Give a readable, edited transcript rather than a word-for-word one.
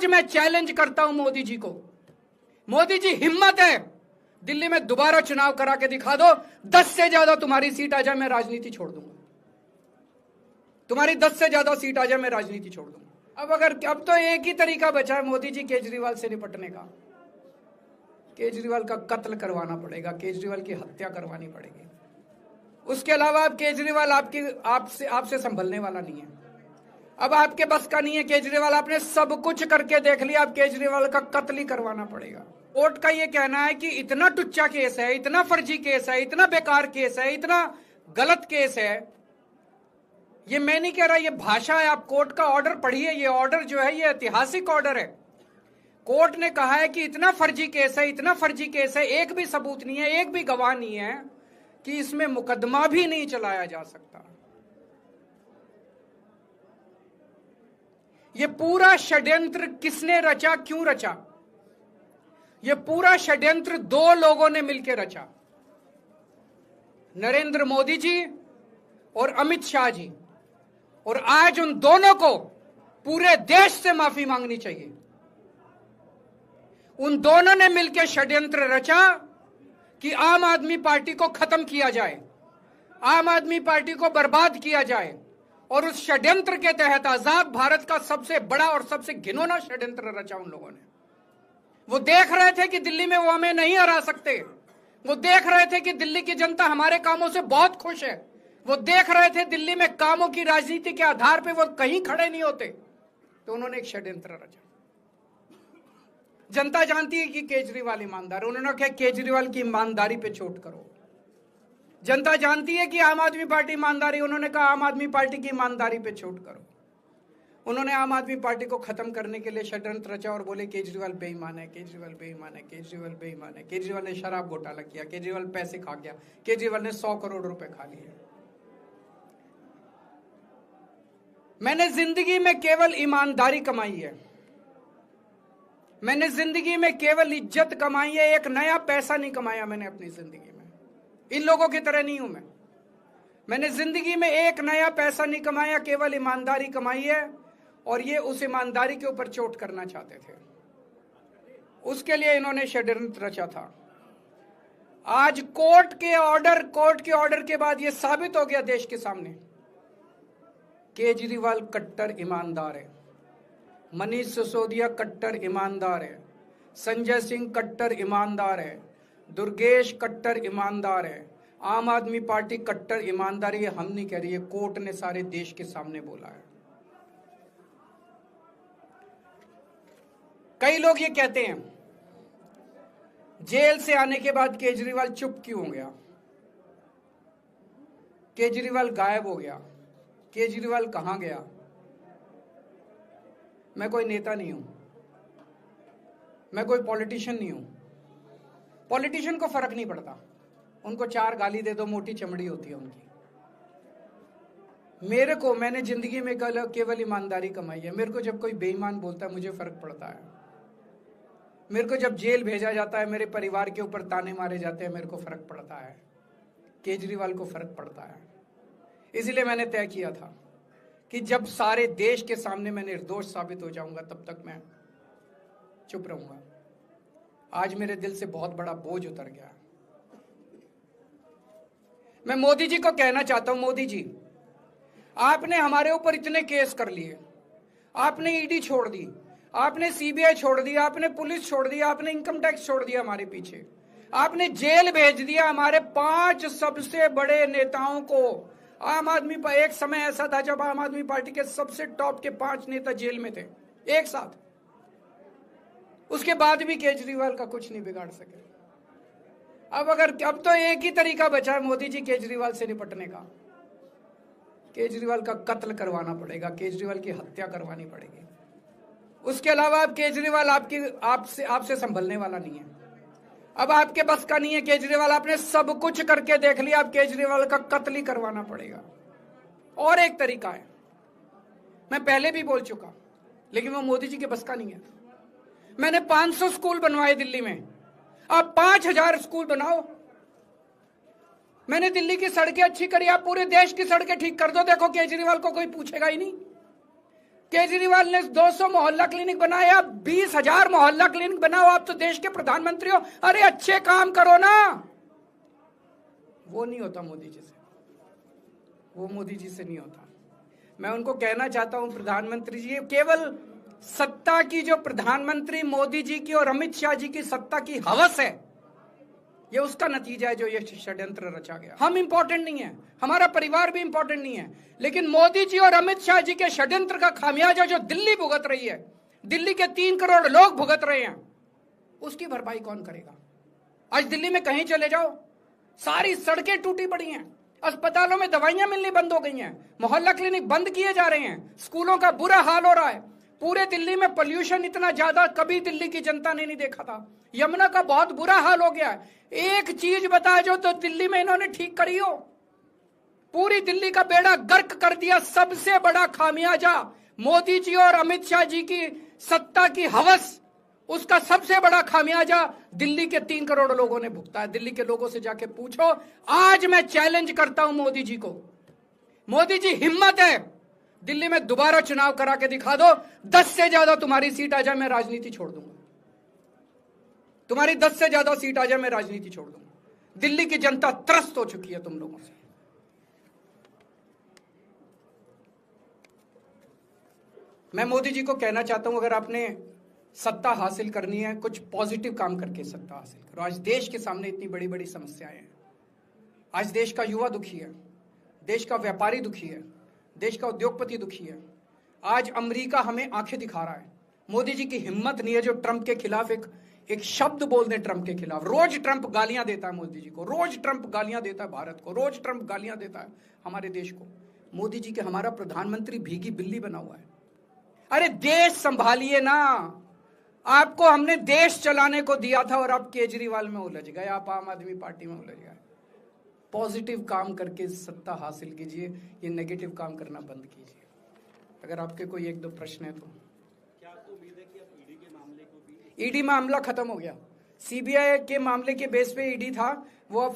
आज मैं चैलेंज करता हूं मोदी जी को। मोदी जी, हिम्मत है दिल्ली में दोबारा चुनाव करा के दिखा दो, 10 से ज्यादा तुम्हारी सीट आ जाए, मैं राजनीति छोड़ दूंगा। तुम्हारी 10 से ज्यादा सीट आ जाए, मैं राजनीति छोड़ दूंगा। अब तो एक ही तरीका बचा है मोदी जी केजरीवाल से निपटने का। केजरीवाल का कत्ल करवाना पड़ेगा, केजरीवाल की हत्या करवानी पड़ेगी। उसके अलावा अब केजरीवाल आपसे संभलने वाला नहीं है। अब आपके बस का नहीं है केजरीवाल, आपने सब कुछ करके देख लिया, अब केजरीवाल का कत्ल ही करवाना पड़ेगा। कोर्ट का यह कहना है कि इतना टुच्चा केस है, इतना फर्जी केस है, इतना बेकार केस है, इतना गलत केस है। ये मैं नहीं कह रहा, ये भाषा है। आप कोर्ट का ऑर्डर पढ़िए, ये ऑर्डर जो है ये ऐतिहासिक ऑर्डर है। कोर्ट ने कहा है कि इतना फर्जी केस है, इतना फर्जी केस है, एक भी सबूत नहीं है, एक भी गवाह नहीं है कि इसमें मुकदमा भी नहीं चलाया जा सकता। ये पूरा षड्यंत्र किसने रचा, क्यों रचा? ये पूरा षड्यंत्र 2 लोगों ने मिलकर रचा, नरेंद्र मोदी जी और अमित शाह जी। और आज उन दोनों को पूरे देश से माफी मांगनी चाहिए। उन दोनों ने मिलकर षड्यंत्र रचा कि आम आदमी पार्टी को खत्म किया जाए, आम आदमी पार्टी को बर्बाद किया जाए। और उस षड्यंत्र के तहत आजाद भारत का सबसे बड़ा और सबसे घिनौना षड्यंत्र रचा उन लोगों ने। वो देख रहे थे कि दिल्ली में वो हमें नहीं हरा सकते। वो देख रहे थे कि दिल्ली की जनता हमारे कामों से बहुत खुश है। वो देख रहे थे दिल्ली में कामों की राजनीति के आधार पे वो कहीं खड़े नहीं होते। तो उन्होंने एक षड्यंत्र रचा। जनता जानती है कि केजरीवाल ईमानदार, उन्होंने कहा केजरीवाल की ईमानदारी पे चोट करो। जनता जानती है कि आम आदमी पार्टी ईमानदारी, उन्होंने कहा आम आदमी पार्टी की ईमानदारी पे चोट करो। उन्होंने आम आदमी पार्टी को खत्म करने के लिए षड्यंत्र रचा और बोले केजरीवाल बेईमान है, केजरीवाल बेईमान है, केजरीवाल बेईमान है। केजरीवाल ने शराब घोटाला किया, केजरीवाल पैसे खा गया, केजरीवाल ने 100 करोड़ रुपए खा लिए। मैंने जिंदगी में केवल ईमानदारी कमाई है, मैंने जिंदगी में केवल इज्जत कमाई है, एक नया पैसा नहीं कमाया मैंने अपनी जिंदगी में। इन लोगों की तरह नहीं हूं मैं। मैंने जिंदगी में एक नया पैसा नहीं कमाया, केवल ईमानदारी कमाई है। और ये उस ईमानदारी के ऊपर चोट करना चाहते थे, उसके लिए इन्होंने षड्यंत्र रचा था। आज कोर्ट के ऑर्डर के बाद ये साबित हो गया देश के सामने, केजरीवाल कट्टर ईमानदार है, मनीष सिसोदिया कट्टर ईमानदार है, संजय सिंह कट्टर ईमानदार है, दुर्गेश कट्टर ईमानदार है, आम आदमी पार्टी कट्टर ईमानदारी है। हम नहीं कह रही है, कोर्ट ने सारे देश के सामने बोला है। कई लोग ये कहते हैं जेल से आने के बाद केजरीवाल चुप क्यों हो गया, केजरीवाल गायब हो गया, केजरीवाल कहां गया। मैं कोई नेता नहीं हूं, मैं कोई पॉलिटिशियन नहीं हूं। पॉलिटिशियन को फर्क नहीं पड़ता, उनको 4 गाली दे दो, मोटी चमड़ी होती है उनकी। मैंने जिंदगी में केवल ईमानदारी कमाई है। मेरे को जब कोई बेईमान बोलता है मुझे फर्क पड़ता है। मेरे को जब जेल भेजा जाता है, मेरे परिवार के ऊपर ताने मारे जाते हैं, मेरे को फर्क पड़ता है। केजरीवाल को फर्क पड़ता है। इसलिए मैंने तय किया था कि जब सारे देश के सामने मैं निर्दोष साबित हो जाऊंगा तब तक मैं चुप रहूंगा। आज मेरे दिल से बहुत बड़ा बोझ उतर गया। मैं मोदी जी को कहना चाहता हूं, मोदी जी, आपने हमारे ऊपर इतने केस कर लिए, आपने ईडी छोड़ दी, आपने सीबीआई छोड़ दी, आपने पुलिस छोड़ दी, आपने इनकम टैक्स छोड़ दिया हमारे पीछे, आपने जेल भेज दिया हमारे 5 सबसे बड़े नेताओं को। एक समय ऐसा था जब आम आदमी पार्टी के सबसे टॉप के 5 नेता जेल में थे एक साथ। उसके बाद भी केजरीवाल का कुछ नहीं बिगाड़ सके। अब तो एक ही तरीका बचा है मोदी जी केजरीवाल से निपटने का। केजरीवाल का कत्ल करवाना पड़ेगा, केजरीवाल की हत्या करवानी पड़ेगी। उसके अलावा अब केजरीवाल आपसे संभलने वाला नहीं है। अब आपके बस का नहीं है केजरीवाल, आपने सब कुछ करके देख लिया, अब केजरीवाल का कत्ल ही करवाना पड़ेगा। और एक तरीका है, मैं पहले भी बोल चुका, लेकिन वो मोदी जी के बस का नहीं है। मैंने 500 स्कूल बनवाए दिल्ली में, आप 5000 स्कूल बनाओ। मैंने दिल्ली की सड़कें अच्छी करी, आप पूरे देश की सड़कें ठीक कर दो, देखो केजरीवाल को कोई पूछेगा ही नहीं। केजरीवाल ने 200 मोहल्ला क्लिनिक बनाए, आप 20,000 मोहल्ला क्लिनिक बनाओ। आप तो देश के प्रधानमंत्री हो, अरे अच्छे काम करो ना। वो नहीं होता मोदी जी से, वो मोदी जी से नहीं होता। मैं उनको कहना चाहता हूं, प्रधानमंत्री जी, केवल सत्ता की जो प्रधानमंत्री मोदी जी की और अमित शाह जी की सत्ता की हवस है, ये उसका नतीजा है जो ये षड्यंत्र रचा गया। हम इंपॉर्टेंट नहीं है, हमारा परिवार भी इंपॉर्टेंट नहीं है, लेकिन मोदी जी और अमित शाह जी के षड्यंत्र का खामियाजा जो दिल्ली भुगत रही है, दिल्ली के 3 करोड़ लोग भुगत रहे हैं, उसकी भरपाई कौन करेगा? आज दिल्ली में कहीं चले जाओ, सारी सड़कें टूटी पड़ी हैं, अस्पतालों में दवाइयां मिलनी बंद हो गई हैं, मोहल्ला क्लिनिक बंद किए जा रहे हैं, स्कूलों का बुरा हाल हो रहा है। पूरे दिल्ली में पोल्यूशन इतना ज्यादा कभी दिल्ली की जनता ने नहीं देखा था। यमुना का बहुत बुरा हाल हो गया है। एक चीज बता जो तो दिल्ली में इन्होंने ठीक करी हो, पूरी दिल्ली का बेड़ा गर्क कर दिया। सबसे बड़ा खामियाजा मोदी जी और अमित शाह जी की सत्ता की हवस, उसका सबसे बड़ा खामियाजा दिल्ली के 3 करोड़ लोगों ने भुगता है। दिल्ली के लोगों से जाके पूछो। आज मैं चैलेंज करता हूं मोदी जी को, मोदी जी हिम्मत है दिल्ली में दोबारा चुनाव करा के दिखा दो, 10 से ज्यादा तुम्हारी सीट आ जाए, मैं राजनीति छोड़ दूंगा। तुम्हारी 10 से ज्यादा सीट आ जाए, मैं राजनीति छोड़ दूंगा। दिल्ली की जनता त्रस्त हो चुकी है तुम लोगों से। मैं मोदी जी को कहना चाहता हूं, अगर आपने सत्ता हासिल करनी है, कुछ पॉजिटिव काम करके सत्ता हासिल करो। आज देश के सामने इतनी बड़ी बड़ी समस्याएं हैं। आज देश का युवा दुखी है, देश का व्यापारी दुखी है, देश का उद्योगपति दुखी है। आज अमेरिका हमें आंखें दिखा रहा है। मोदी जी की हिम्मत नहीं है जो ट्रंप के खिलाफ एक शब्द बोल दे। ट्रंप के खिलाफ रोज ट्रंप गालियां देता है मोदी जी को, रोज ट्रंप गालियां देता है भारत को, रोज ट्रंप गालियां देता है हमारे देश को। मोदी जी के हमारा प्रधानमंत्री भीगी बिल्ली बना हुआ है। अरे देश संभालिए ना, आपको हमने देश चलाने को दिया था और आप केजरीवाल में उलझ गए, आप आम आदमी पार्टी में उलझ गए। पॉजिटिव काम करके सत्ता हासिल कीजिए, ये नेगेटिव काम करना बंद कीजिए। अगर आपके कोई 1-2 प्रश्न है तो। क्या आपको उम्मीद है कि अब ईडी के मामले को भी? ईडी मामला खत्म हो गया, सीबीआई के मामले के बेस पे ईडी था, वो अब